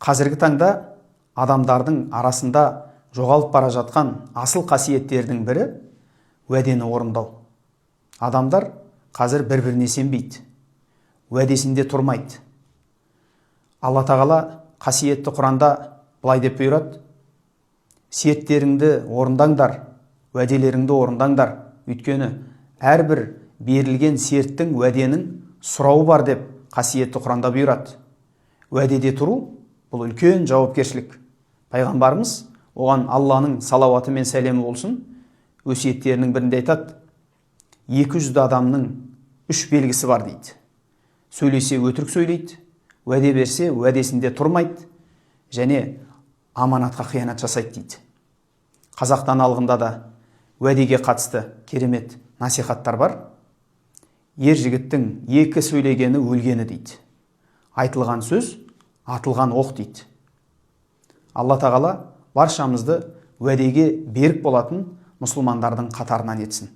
Қазіргі таңда адамдардың арасында жоғалып бара жатқан асыл қасиеттердің бірі уәдені орындау. Адамдар қазір бір-біріне сенбейді, уәдесінде тұрмайды. Алла тағала қасиетті Құранда былай деп бұйырады: серттеріңді орындаңдар, уәделеріңді орындаңдар, өйткені әрбір берілген серттің, уәденің сұрауы бар деп қасиетті Құранда бұйырады. Уәдеде тұру бұл үлкен жауапкершілік. Пайғамбарымыз, оған Алланың салауаты мен сәлемі болсын, өсиеттерінің бірінде айтады: 200 адамның 3 белгісі бар дейді. Сөйлесе өтірік сөйлейді, уәде берсе уәдесінде тұрмайды, және аманатқа қиянат жасайды дейді. Қазақтан алғанда да уәдеге қатысты керемет насихаттар бар. Ер жігіттің 2 сөйлегені өлгені дейді. Айтылған сөз атылған оқ дейді. Алла тағала баршамызды уәдеге берік болатын мұсылмандардың қатарынан етсін.